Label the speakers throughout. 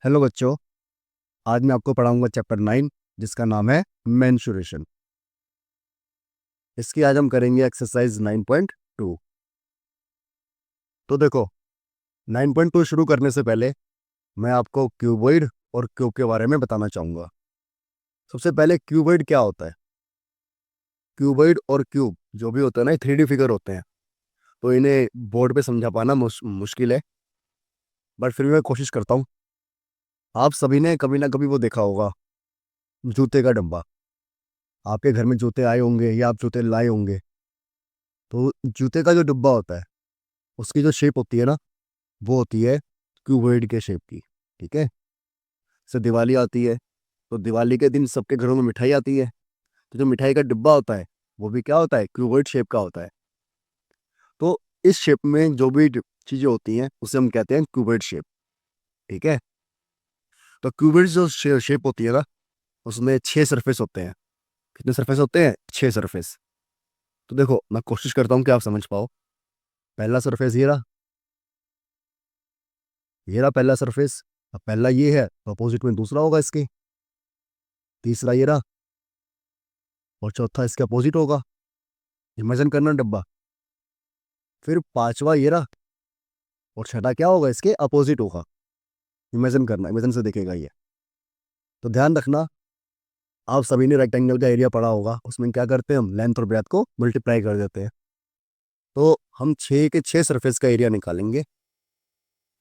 Speaker 1: Hello बच्चों। आज मैं आपको पढ़ाऊंगा चैप्टर 9 जिसका नाम है मेंस्ट्रुएशन। इसकी आज हम करेंगे एक्सरसाइज 9.2। तो देखो, 9.2 शुरू करने से पहले मैं आपको क्यूबॉइड और क्यूब के बारे में बताना चाहूँगा। सबसे पहले क्यूबॉइड क्या होता है। क्यूबॉइड और क्यूब जो भी होता है ना, 3D फिगर होते हैं, तो इन्हें बोर्ड पे समझा पाना मुश्किल है, बट फिर भी मैं कोशिश करता हूँ। आप सभी ने कभी ना कभी वो देखा होगा, जूते का डब्बा। आपके घर में जूते आए होंगे या आप जूते लाए होंगे, तो जूते का जो डिब्बा होता है उसकी जो शेप होती है ना, वो होती है क्यूबॉइड के शेप की। ठीक है। से दिवाली आती है, तो दिवाली के दिन सबके घरों में मिठाई आती है, तो जो मिठाई का डिब्बा होता है वो भी क्या होता है, क्यूबॉइड शेप का होता है। तो इस शेप में जो भी चीजें होती हैं उसे हम कहते हैं क्यूबॉइड शेप। ठीक है। तो क्यूबॉइड जो शेप होती है ना, उसमें 6 सरफेस होते हैं। कितने सरफेस होते हैं? 6 सरफेस। तो देखो, मैं कोशिश करता हूँ कि आप समझ पाओ। पहला सरफेस ये रहा पहला सरफेस। अब पहला ये है तो अपोजिट में दूसरा होगा इसके। तीसरा ये रहा, और चौथा इसके अपोजिट होगा। इमेजिन करना डब्बा। फिर पांचवा ये रहा, और छठा क्या होगा, इसके अपोजिट होगा। इमेजिन करना, इमेजिन से देखेगा ये। तो ध्यान रखना, आप सभी ने रेक्टेंगल का एरिया पढ़ा होगा, उसमें क्या करते हैं हम, लेंथ और ब्रेथ को मल्टीप्लाई कर देते हैं। तो हम 6 के 6 सरफेस का एरिया निकालेंगे।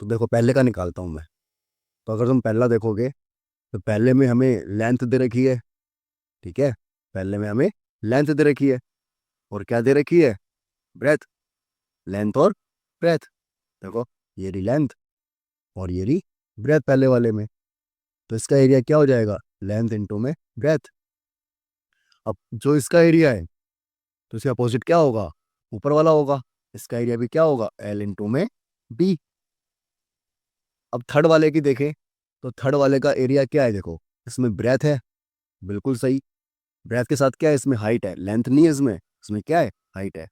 Speaker 1: तो देखो, पहले का निकालता हूँ मैं। तो अगर तुम पहला देखोगे, तो पहले में हमें लेंथ दे रखी है। ठीक है। पहले में हमें लेंथ दे रखी है, और क्या दे रखी है, ब्रेथ। लेंथ और ब्रेथ। देखो, ये रही लेंथ और ये रही ब्रेथ पहले वाले में। तो इसका एरिया क्या हो जाएगा, लेंथ इंटू में ब्रेथ। अब जो इसका एरिया है, तो इसका अपोजिट क्या होगा, ऊपर वाला होगा। इसका एरिया भी क्या होगा, एल इंटू में बी। अब थर्ड वाले की देखें, तो थर्ड वाले का एरिया क्या है, देखो इसमें ब्रेथ है, बिल्कुल सही। ब्रेथ के साथ क्या है, इसमें हाइट है, लेंथ नहीं है इसमें। इसमें क्या है, हाइट है।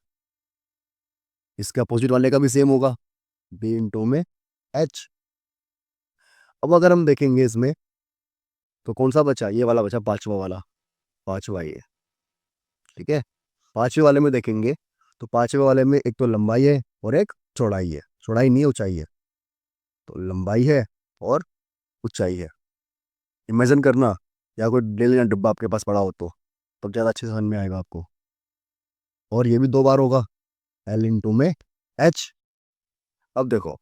Speaker 1: इसका अपोजिट वाले का भी सेम होगा, बी इंटू में एच। अब अगर हम देखेंगे इसमें, तो कौन सा बचा, ये वाला बचा, पांचवा वाला। पांचवा ये। ठीक है। पांचवे वाले में देखेंगे, तो पांचवे वाले में एक तो लंबाई है और एक चौड़ाई है। चौड़ाई नहीं है, ऊंचाई है। तो लंबाई है और ऊंचाई है। इमेजिन करना, या कोई डेली ना डिब्बा आपके पास पड़ा हो तो तब ज़्यादा अच्छे से समझ में आएगा आपको। और ये भी 2 बार होगा, एल इंटू में एच। अब देखो,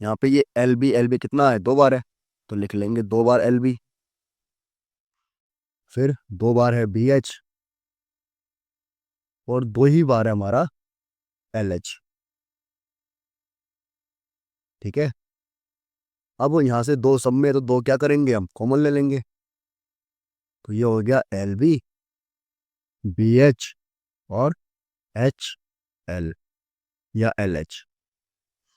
Speaker 1: यहाँ पे ये एल बी कितना है, 2 बार है, तो लिख लेंगे 2 बार एल बी। फिर 2 बार है बी एच, और 2 ही बार है हमारा एल एच। ठीक है। अब यहाँ से दो सब में, तो दो क्या करेंगे, हम कॉमन ले लेंगे। तो ये हो गया एल बी, बी एच, और एच एल, या एल एच।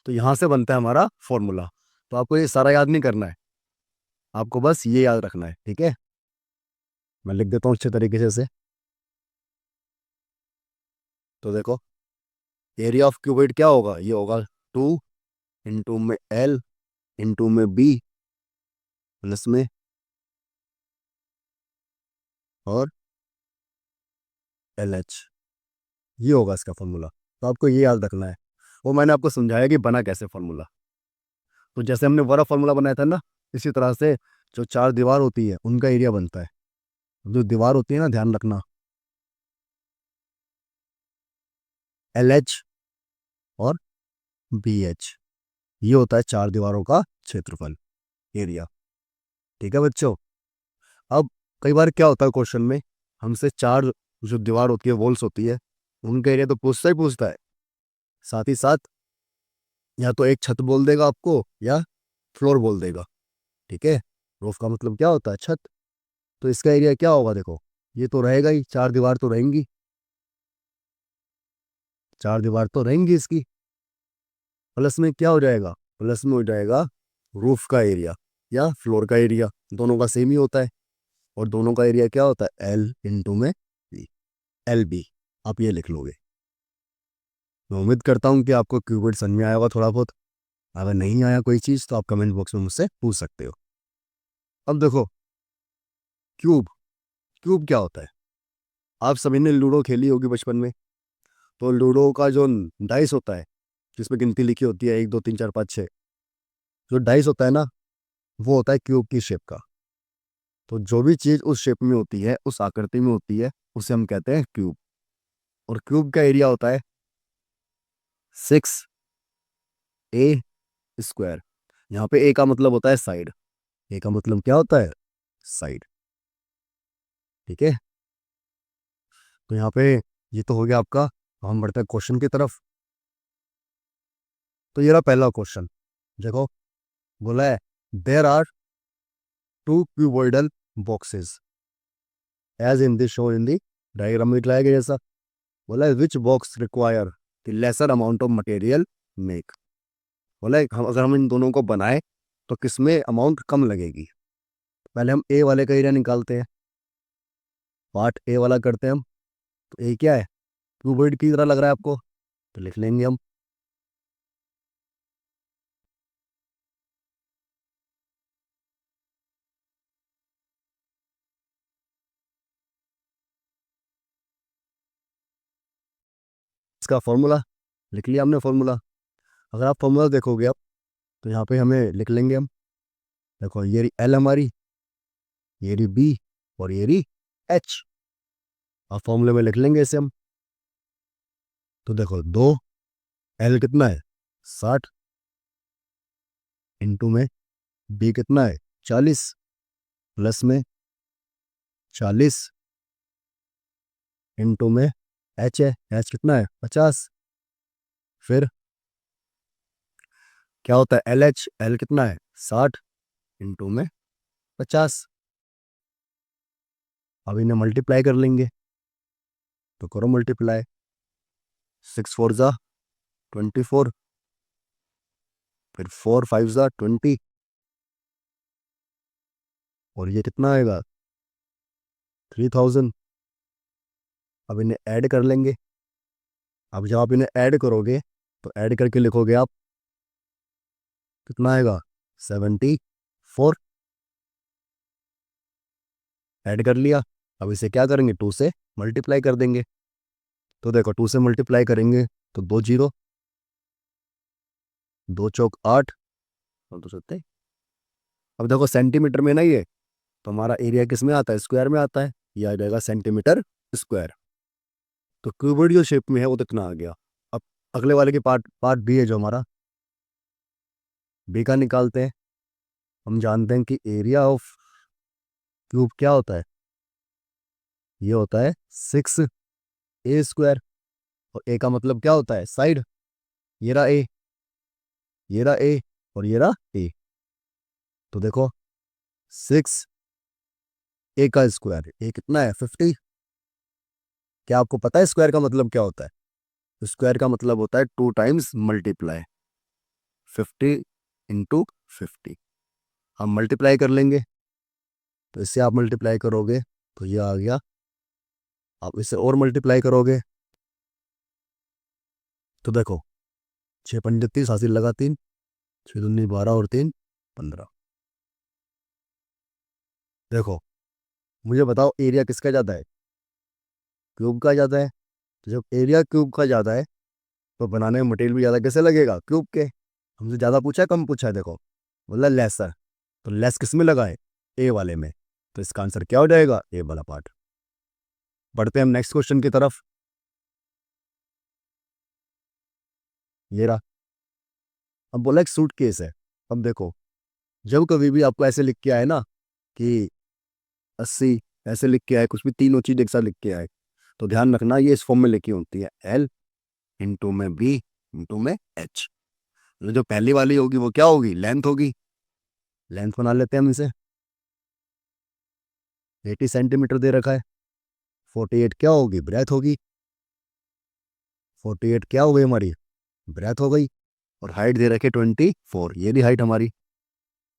Speaker 1: तो यहाँ से बनता है हमारा फॉर्मूला। तो आपको ये सारा याद नहीं करना है, आपको बस ये याद रखना है। ठीक है। मैं लिख देता हूँ अच्छे तरीके से इसे। तो देखो, एरिया ऑफ क्यूबॉइड क्या होगा, ये होगा 2 इंटू में एल इंटू में बी प्लस में और एल एच। ये होगा इसका फॉर्मूला। तो आपको ये याद रखना है। वो मैंने आपको समझाया कि बना कैसे फॉर्मूला। तो जैसे हमने वाला फॉर्मूला बनाया था ना, इसी तरह से जो चार दीवार होती है उनका एरिया बनता है। जो दीवार होती है ना, ध्यान रखना, एल एच और बी एच, ये होता है चार दीवारों का क्षेत्रफल, एरिया। ठीक है बच्चों। अब कई बार क्या होता है, क्वेश्चन में हमसे चार जो दीवार होती है, वॉल्स होती है, उनका एरिया तो पूछता ही पूछता है। साथ ही साथ या तो एक छत बोल देगा आपको, या फ्लोर बोल देगा। ठीक है। रूफ का मतलब क्या होता है, छत। तो इसका एरिया क्या होगा, देखो ये तो रहेगा ही, चार दीवार तो रहेंगी, चार दीवार तो रहेंगी इसकी। प्लस में क्या हो जाएगा, प्लस में हो जाएगा रूफ का एरिया या फ्लोर का एरिया, दोनों का सेम ही होता है। और दोनों का एरिया क्या होता है, एल इंटू में बी, एल बी। आप ये लिख लोगे। मैं उम्मीद करता हूँ कि आपको क्यूबिड समझ में आया होगा थोड़ा बहुत। अगर नहीं आया कोई चीज़, तो आप कमेंट बॉक्स में मुझसे पूछ सकते हो। अब देखो, क्यूब, क्यूब क्या होता है? आप सभी ने लूडो खेली होगी बचपन में। तो लूडो का जो डाइस होता है, जिसमें गिनती लिखी होती है 1 2 3 4 5 6, जो डाइस होता है ना, वो होता है क्यूब की शेप का। तो जो भी चीज उस शेप में होती है, उस आकृति में होती है, उसे हम कहते हैं क्यूब। और क्यूब का एरिया होता है 6 a यहाँ पे ए का मतलब होता है साइड। ए का मतलब क्या होता है? साइड। ठीक है, तो यहाँ पे ये तो हो गया आपका। अब हम बढ़ते हैं क्वेश्चन की तरफ। तो ये रहा पहला क्वेश्चन। देखो, बोला है there are 2 cuboidal boxes as in this show in the diagram में दिखलाया गया जैसा। बोला है which box require the lesser amount of material make. बोला है हम अगर हम इन दोनों को बनाए तो किसमें अमाउंट कम लगेगी। पहले हम ए वाले का एरिया निकालते हैं, पार्ट ए वाला करते हैं हम। तो ए क्या है? क्यूबॉइड की तरह लग रहा है आपको, तो लिख लेंगे हम। इसका फॉर्मूला लिख लिया हमने, फॉर्मूला। अगर आप फॉर्मूला देखोगे आप, तो यहाँ पे हमें लिख लेंगे हम। देखो, ये रही एल हमारी, ये रही बी, और ये रही एच। अब फॉर्मूले में लिख लेंगे इसे हम। तो देखो, 2 एल कितना है? 60, इंटू में बी कितना है? 40, प्लस में 40, इंटू में एच है, एच कितना है? 50। फिर क्या होता है? एल एच, एल कितना है? 60, इंटू में 50। अब इन्हें मल्टीप्लाई कर लेंगे, तो करो मल्टीप्लाई। 6 4 ज़ा 24, फिर 4 5 ज़ा 20, और ये कितना आएगा? 3000। अब इन्हें ऐड कर लेंगे। अब जब आप इन्हें ऐड करोगे, तो ऐड करके लिखोगे आप, कितना आएगा? 74। ऐड कर लिया। अब इसे क्या करेंगे? 2 से मल्टीप्लाई कर देंगे। तो देखो, 2 से मल्टीप्लाई करेंगे तो 2 0, 2 चौक 8, और 2 7। अब देखो, सेंटीमीटर में ना ये, तो हमारा एरिया किस में आता है? स्क्वायर में आता है। ये आ जाएगा सेंटीमीटर स्क्वायर। तो क्यूबॉइड जो शेप में है वो कितना आ गया। अब अगले वाले के पार्ट पार्ट बी है जो हमारा, बी का निकालते हैं। हम जानते हैं कि एरिया ऑफ क्यूब क्या होता है? ये होता है 6 a²। और ए का मतलब क्या होता है? साइड। ये रहा ए, ये रहा ए, और ये रहा ए। तो देखो, 6 a का स्क्वायर, ए कितना है? 50। क्या आपको पता है स्क्वायर का मतलब क्या होता है? स्क्वायर का मतलब होता है 2 टाइम्स मल्टीप्लाई। 50 × 50। हम मल्टीप्लाई कर लेंगे, तो इससे आप मल्टीप्लाई करोगे तो ये आ गया। आप इससे और मल्टीप्लाई करोगे, तो देखो, 6 × 5 = 30, हासिल लगा 3, 6 दूनी 12, और 3 = 15। देखो, मुझे बताओ एरिया किसका ज़्यादा है? क्यूब का ज़्यादा है। तो जब एरिया क्यूब का ज़्यादा है, तो बनाने में मटेरियल भी ज़्यादा कैसे लगेगा? क्यूब के। हमसे ज़्यादा पूछा है कम पूछा है? देखो, बोला लेसर। तो लेस किस में लगा है? ए वाले में। तो इसका आंसर क्या हो जाएगा? ए वाला पार्ट। बढ़ते हैं हम नेक्स्ट क्वेश्चन की तरफ। ये रहा। अब बोला एक सूटकेस है। अब देखो, जब कभी भी आपको ऐसे लिख के आए ना कि 80, ऐसे लिख के आए, कुछ भी तीनों चीज एक साथ लिख के आए, तो ध्यान रखना ये इस फॉर्म में लिखी होती है, एल इंटू में बी इंटू में एच। जो पहली वाली होगी वो क्या होगी? लेंथ होगी। लेंथ बना लेते हैं हम इसे। 80 सेंटीमीटर दे रखा है। 48 क्या होगी? ब्रेथ होगी। 48 क्या हो गई हमारी? ब्रेथ हो गई। और हाइट दे रखे 24, ये रही हाइट हमारी,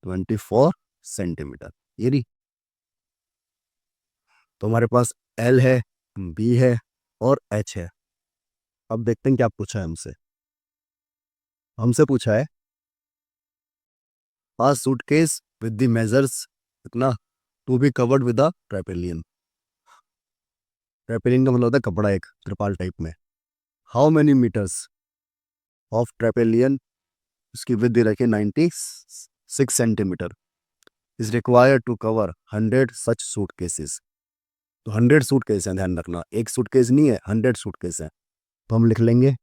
Speaker 1: 24 सेंटीमीटर। ये रही। तो हमारे पास एल है, बी है, और एच है। अब देखते हैं क्या पूछा है हमसे। हमसे पूछा है पास सूटकेस विद द मेजर्स इतना, to be covered with a tarpaulin. Tarpaulin का मतलब होता है कपड़ा, एक त्रिपाल टाइप में। How many metres of tarpaulin, इसकी विड्थ दे रखी है 96 centimetre, is required to cover 100 such suitcases. तो 100 सूटकेस हैं, ध्यान रखना, एक सूटकेस नहीं है, 100 सूटकेस है। तो हम लिख लेंगे,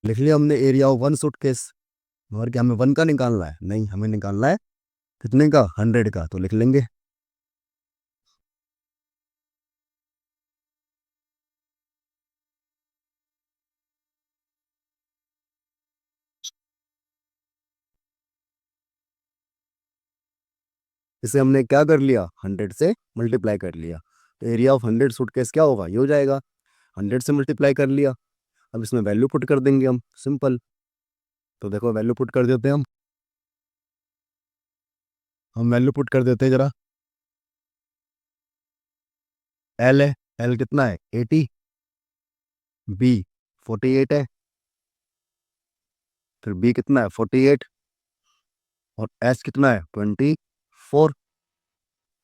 Speaker 1: लिख लिया हमने एरिया ऑफ 1 सूटकेस। मगर क्या हमें 1 का निकालना है? नहीं, हमें निकालना है कितने का? 100 का। तो लिख लेंगे, इसे हमने क्या कर लिया, 100 से मल्टीप्लाई कर लिया। तो एरिया ऑफ 100 सूटकेस क्या होगा, ये हो जाएगा। 100 से मल्टीप्लाई कर लिया। अब इसमें वैल्यू पुट कर देंगे हम, सिंपल। तो देखो वैल्यू पुट कर देते हैं हम वैल्यू पुट कर देते हैं जरा। एल है, एल कितना है? 80। बी 48 है, फिर बी कितना है? 48। और एच कितना है? 24।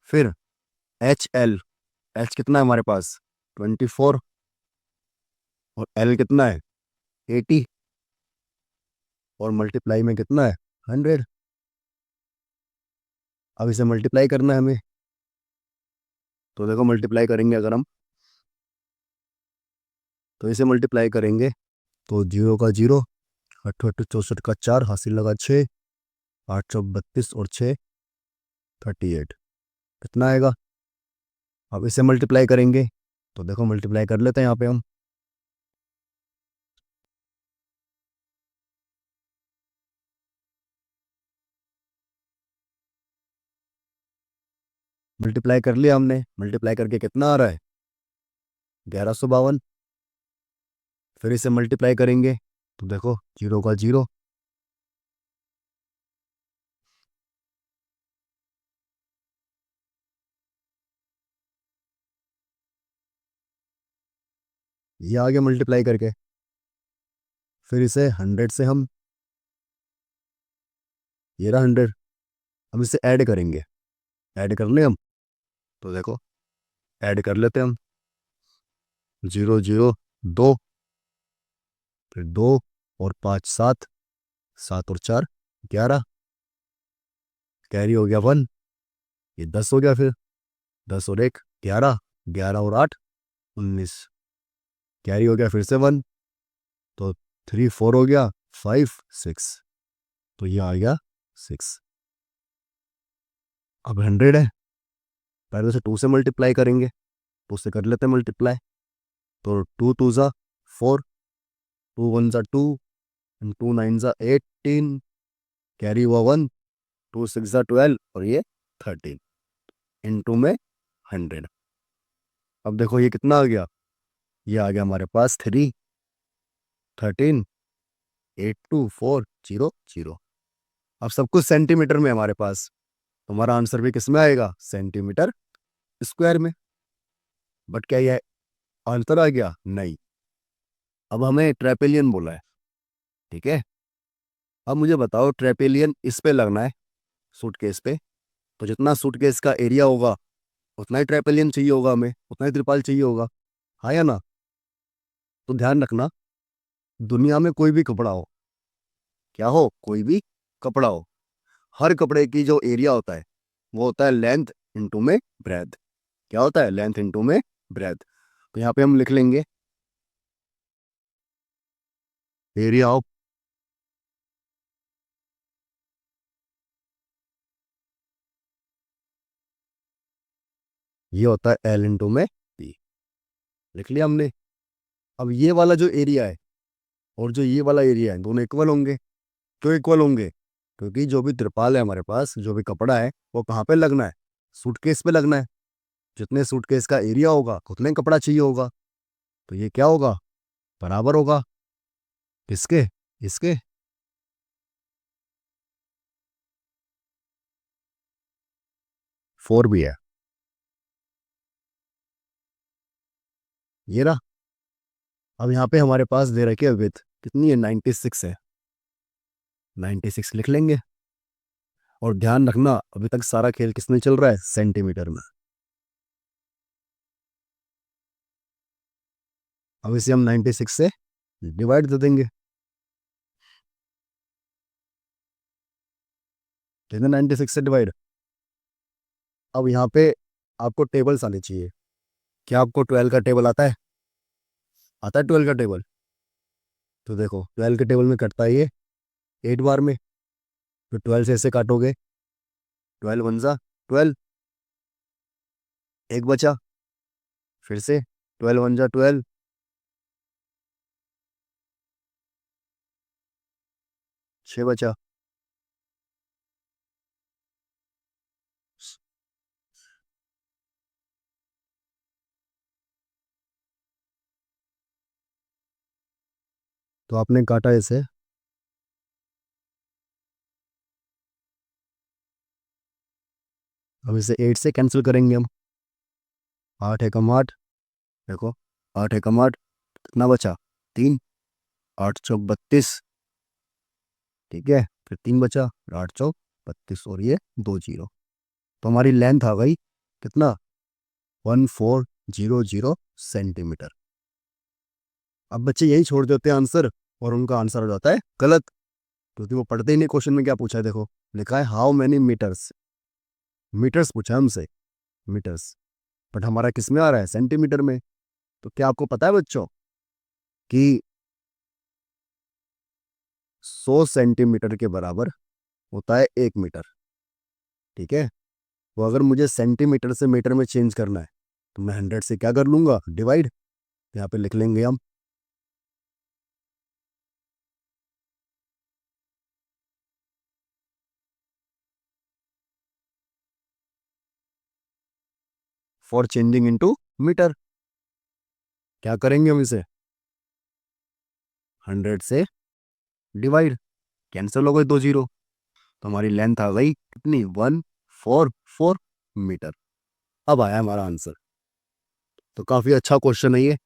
Speaker 1: फिर एच एल, एच कितना है हमारे पास? 24। और एल कितना है? 80। और मल्टीप्लाई में कितना है? 100। अब इसे मल्टीप्लाई करना है हमें। तो देखो मल्टीप्लाई करेंगे अगर हम, तो इसे मल्टीप्लाई करेंगे तो 0 का 0, 8 8 64 का 4, हासिल लगा 6, 8 32 और 6 38। कितना आएगा? अब इसे मल्टीप्लाई करेंगे तो देखो मल्टीप्लाई कर लेते हैं यहाँ पे हम। मल्टीप्लाई कर लिया हमने, मल्टीप्लाई करके कितना आ रहा है? 1152। फिर इसे मल्टीप्लाई करेंगे तो देखो 0 का 0, ये आ गया मल्टीप्लाई करके। फिर इसे 100 से हम, ये रहा 100, हम इसे ऐड करेंगे। ऐड कर ले हम, तो देखो ऐड कर लेते हैं हम। 0 0 2, फिर 2 और 5 7, 7 और 4 11, कैरी हो गया 1, ये 10 हो गया। फिर 10 और 1 11, 11 और 8 19, कैरी हो गया फिर से 1, तो 3 4 हो गया, 5 6, तो ये आ गया 6। अब 100 है, पहले से 2 से मल्टीप्लाई करेंगे, तो उससे कर लेते हैं मल्टीप्लाई। तो 2 2 ज़ा 4, 2 1 ज़ा 2, एंड 2 9 ज़ा 18, कैरी हुआ 1, 2 6 ज़ा 12 और ये 13, इनटू में 100। अब देखो ये कितना आ गया, ये आ गया हमारे पास 3 13 8 2 4 0 0। अब सब कुछ सेंटीमीटर में है हमारे पास, तो हमारा आंसर भी किस में आएगा? सेंटीमीटर स्क्वायर में। बट क्या ये आंसर आ गया? नहीं। अब हमें ट्रेपेलियन बोला है, ठीक है। अब मुझे बताओ, ट्रेपेलियन इस पे लगना है, सूटकेस पे। तो जितना सूटकेस का एरिया होगा उतना ही ट्रेपेलियन चाहिए होगा, हमें उतना ही त्रिपाल चाहिए होगा, हाँ या ना? तो ध्यान रखना, दुनिया में कोई भी कपड़ा हो, क्या हो, कोई भी कपड़ा हो, हर कपड़े की जो एरिया होता है वो होता है लेंथ इंटू में ब्रेथ। क्या होता है? लेंथ इंटू में ब्रेथ। तो यहाँ पे हम लिख लेंगे एरिया ऑफ, ये होता है एल इंटू में बी। लिख लिया हमने। अब ये वाला जो एरिया है और जो ये वाला एरिया है, दोनों इक्वल होंगे। क्यों इक्वल होंगे? क्योंकि जो भी त्रिपाल है हमारे पास, जो भी कपड़ा है, वो कहाँ पे लगना है? सूटकेस पे लगना है। जितने सूटकेस का एरिया होगा उतने कपड़ा चाहिए होगा। तो ये क्या होगा? बराबर होगा किसके? इसके। 4 भी है, ये रहा। अब यहाँ पे हमारे पास दे रखी है विथ, कितनी है? 96 है। 96 लिख लेंगे। और ध्यान रखना अभी तक सारा खेल किसमें चल रहा है, सेंटीमीटर में। अब इसे हम 96 से डिवाइड दे देंगे, ठीक है, 96 से डिवाइड। अब यहाँ पे आपको टेबल्स आने चाहिए। क्या आपको 12 का टेबल आता है? आता है 12 का टेबल? तो देखो 12 के टेबल में कटता है ये 8 बार में। तो 12 से ऐसे काटोगे, 12 वन जा 12, एक बचा। फिर से 12 वन जा 12, 6 बचा। तो आपने काटा इसे, अब इसे 8 से कैंसिल करेंगे हम। 8 एकम 8, देखो 8 एकम 8 कितना बचा, 3, 8 चौक 32, ठीक है। फिर 3 बचा, 8 चौक 32 और ये 2 जीरो। तो हमारी लेंथ आ गई कितना, 1400 सेंटीमीटर। अब बच्चे यही छोड़ देते हैं आंसर और उनका आंसर हो जाता है गलत, क्योंकि वो पढ़ते ही नहीं। क्वेश्चन में क्या पूछा है, देखो लिखा है हाउ मेनी मीटर्स, मीटर्स पूछा है हमसे, मीटर्स, बट हमारा किस में आ रहा है, सेंटीमीटर में। तो क्या आपको पता है बच्चों कि 100 सेंटीमीटर के बराबर होता है 1 मीटर, ठीक है। तो अगर मुझे सेंटीमीटर से मीटर में चेंज करना है तो मैं 100 से क्या कर लूंगा, डिवाइड। यहाँ पे लिख लेंगे हम, फॉर चेंजिंग इनटू मीटर। क्या करेंगे हम इसे, 100 से डिवाइड, कैंसिल हो गए 2 जीरो। तो हमारी लेंथ आ गई कितनी, 144 मीटर। अब आया हमारा आंसर। तो काफी अच्छा क्वेश्चन है ये,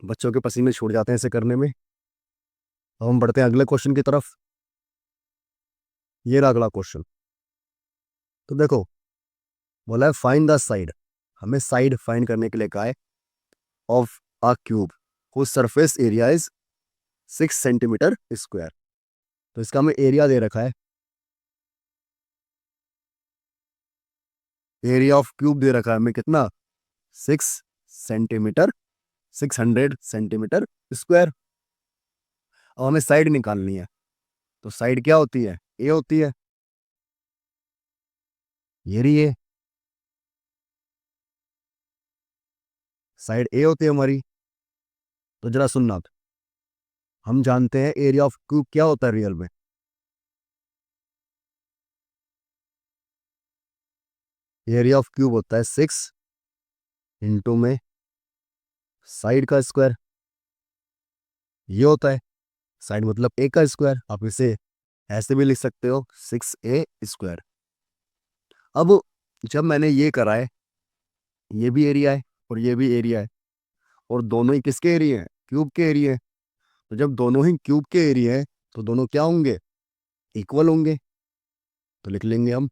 Speaker 1: बच्चों के पसीने छूट जाते हैं इसे करने में। अब हम बढ़ते हैं अगले क्वेश्चन की तरफ। ये रहा अगला क्वेश्चन। तो देखो बोला है फाइंड द साइड, हमें साइड फाइंड करने के लिए कहा है, of a cube whose surface area is 6 centimetre square. तो इसका हमें एरिया दे रखा है, एरिया ऑफ क्यूब दे रखा है हमें कितना, 6 सेंटीमीटर, 600 सेंटीमीटर स्क्वायर। और हमें साइड निकालनी है। तो साइड क्या होती है, ए होती है, ये रही है साइड, ए होती है हमारी। तो जरा सुनना, हम जानते हैं एरिया ऑफ क्यूब क्या होता है रियल में। एरिया ऑफ क्यूब होता है 6 इंटू में साइड का स्क्वायर, ये होता है। साइड मतलब ए का स्क्वायर, आप इसे ऐसे भी लिख सकते हो 6a²। अब जब मैंने ये करा है, ये भी एरिया है और ये भी एरिया है, और दोनों ही किसके एरिया हैं, क्यूब के एरिया है। तो जब दोनों ही क्यूब के एरिया है तो दोनों क्या होंगे, इक्वल होंगे। तो लिख लेंगे हम,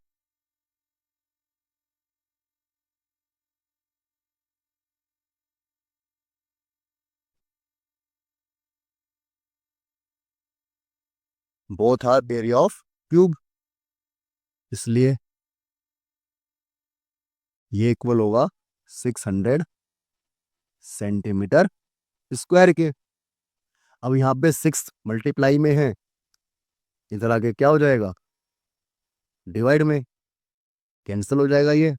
Speaker 1: both are area of cube, इसलिए ये इक्वल होगा 600 सेंटीमीटर स्क्वायर के। अब यहाँ पे 6 मल्टीप्लाई में है, इधर आगे क्या हो जाएगा, डिवाइड में, कैंसिल हो जाएगा ये।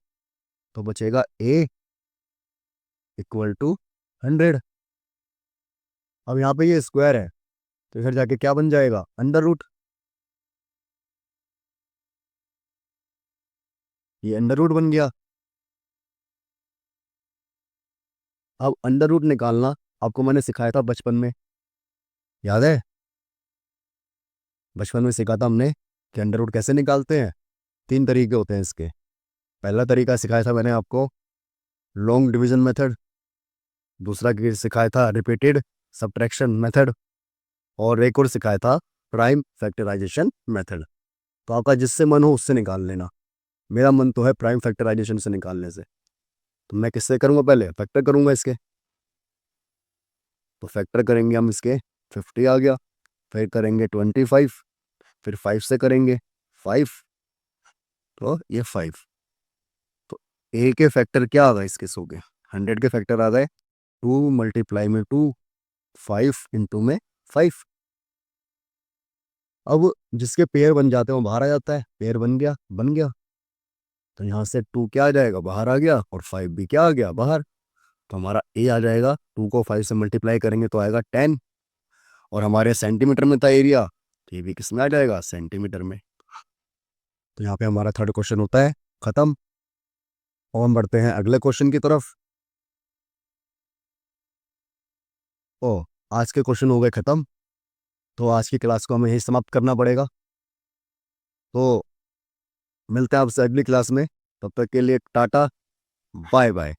Speaker 1: तो बचेगा ए इक्वल टू 100। अब यहाँ पे ये स्क्वायर है तो इधर जाके क्या बन जाएगा, अंडर रूट। ये अंडर रूट बन गया। अब अंडर रूट निकालना आपको मैंने सिखाया था बचपन में, याद है, बचपन में सिखाया था हमने कि अंडर रूट कैसे निकालते हैं। 3 तरीके होते हैं इसके। पहला तरीका सिखाया था मैंने आपको, लॉन्ग डिवीजन मेथड। दूसरा सिखाया था रिपीटेड सब्ट्रैक्शन मेथड। और एक और सिखाया था प्राइम फैक्टराइजेशन मेथड। तो आपका जिससे मन हो उससे निकाल लेना। मेरा मन तो है प्राइम फैक्टराइजेशन से निकालने से। तो मैं किससे करूँगा, पहले फैक्टर करूँगा इसके। तो फैक्टर करेंगे हम इसके, 50 आ गया, फिर करेंगे 25, फिर 5 से करेंगे 5, तो ये 5। तो ए के फैक्टर क्या आ गए इसके, सो गए 100 के फैक्टर आ गए 2 मल्टीप्लाई में 2, 5 इंटू में 5। अब जिसके पेयर बन जाते हैं वो बाहर आ जाता है, पेयर बन गया, बन गया। तो यहाँ से 2 क्या आ जाएगा, बाहर आ गया, और 5 भी क्या आ गया, बाहर। तो हमारा ए आ जाएगा, 2 को 5 से मल्टीप्लाई करेंगे तो आएगा 10, और हमारे सेंटीमीटर में था एरिया, तो ये भी किस में आ जाएगा, सेंटीमीटर में। तो यहाँ पे हमारा थर्ड क्वेश्चन होता है खत्म। और हम बढ़ते हैं अगले क्वेश्चन की तरफ। ओ, आज के क्वेश्चन हो गए खत्म। तो आज की क्लास को हमें यही समाप्त करना पड़ेगा। तो मिलते हैं आपसे अगली क्लास में, तब तक के लिए टाटा, बाय बाय।